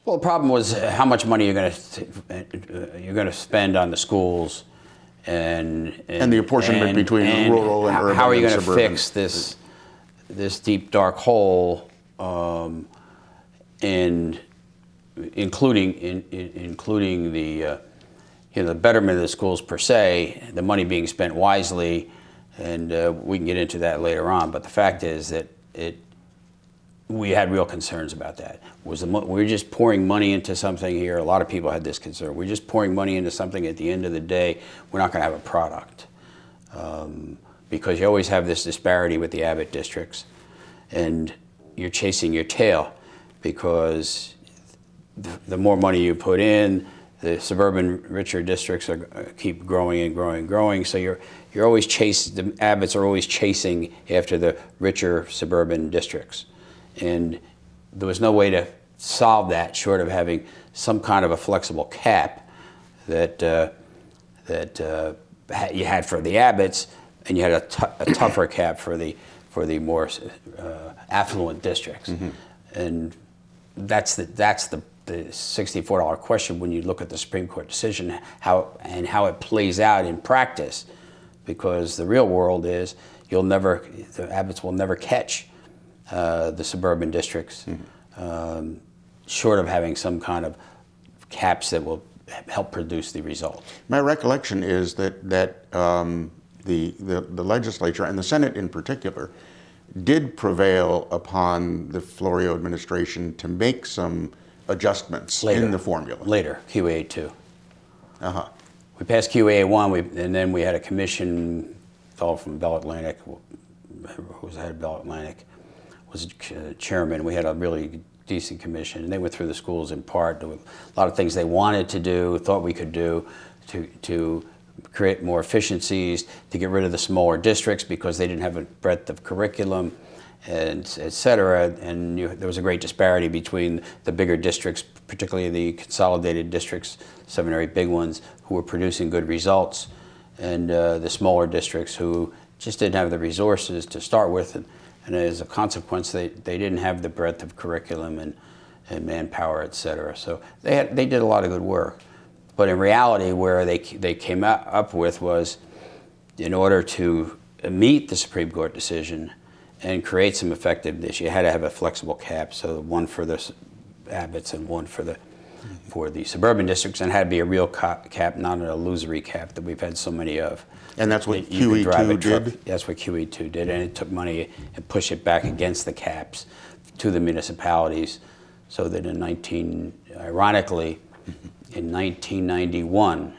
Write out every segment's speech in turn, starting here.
Well, the problem was how much money you're going to spend on the schools, and the apportionment between rural and urban. How are you going to fix this deep dark hole, and including the the betterment of the schools per se, the money being spent wisely, and we can get into that later on. But the fact is that we had real concerns about that. We're just pouring money into something here. A lot of people had this concern. We're just pouring money into something. At the end of the day, we're not going to have a product, because you always have this disparity with the Abbott districts, and you're chasing your tail, because the more money you put in, the suburban richer districts keep growing and growing and growing. So you're always the Abbotts are always chasing after the richer suburban districts. And there was no way to solve that short of having some kind of a flexible cap that you had for the Abbotts, and you had a tougher cap for the more affluent districts. Mm-hmm. And that's the $64 question when you look at the Supreme Court decision, how it plays out in practice, because the real world is the Abbotts will never catch the suburban districts, short of having some kind of caps that will help produce the result. My recollection is that the legislature and the Senate in particular did prevail upon the Florio administration to make some adjustments in the formula. Later, QA2. Uh-huh. We passed QA1, and then we had a commission, fellow from Bell Atlantic, who was the head of Bell Atlantic, was chairman. We had a really decent commission, and they went through the schools in part. There were a lot of things they wanted to do, thought we could do to create more efficiencies, to get rid of the smaller districts because they didn't have a breadth of curriculum, and et cetera. And there was a great disparity between the bigger districts, particularly the consolidated districts, 7 or 8 big ones, who were producing good results, and the smaller districts who just didn't have the resources to start with. And as a consequence, they didn't have the breadth of curriculum and manpower, et cetera. So they did a lot of good work. But in reality, where they came up with was, in order to meet the Supreme Court decision and create some effectiveness, you had to have a flexible cap. So one for the Abbotts and one for the suburban districts, and had to be a real cap, not an illusory cap that we've had so many of. And that's what QE2 did? That's what QE2 did, and it took money and pushed it back against the caps to the municipalities, so that ironically, in 1991,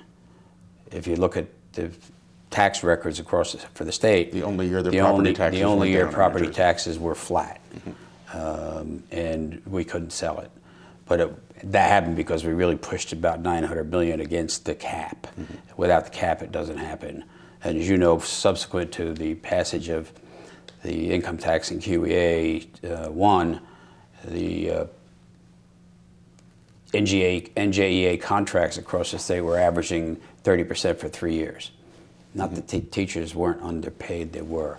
if you look at the tax records for the state, the only year property taxes were flat, and we couldn't sell it. But that happened because we really pushed about $900 million against the cap. Mm-hmm. Without the cap, it doesn't happen. And as you know, subsequent to the passage of the income tax in QEA1, the NJEA contracts across the state were averaging 30% for 3 years. Not that teachers weren't underpaid, they were.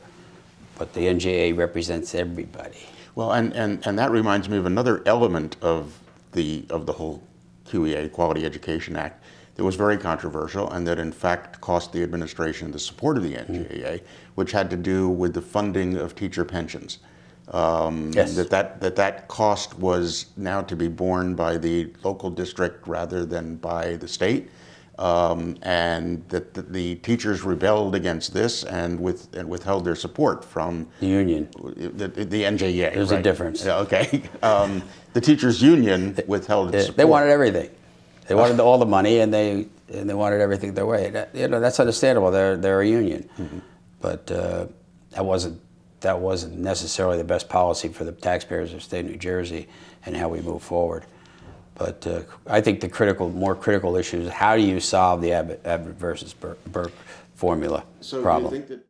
But the NJEA represents everybody. Well, and that reminds me of another element of the whole QEA, Quality Education Act, that was very controversial and that in fact cost the administration the support of the NJEA, which had to do with the funding of teacher pensions. Yes. That cost was now to be borne by the local district rather than by the state, and that the teachers rebelled against this and withheld their support from the union, the NJEA. There's right? a difference. Yeah, okay. The teachers' union withheld its support. They wanted everything. They wanted all the money, and they wanted everything their way. That's understandable. They're a union, but that wasn't necessarily the best policy for the taxpayers of the state of New Jersey and how we move forward. But I think the more critical issue is how do you solve the Abbott versus Burke formula problem. Do you think that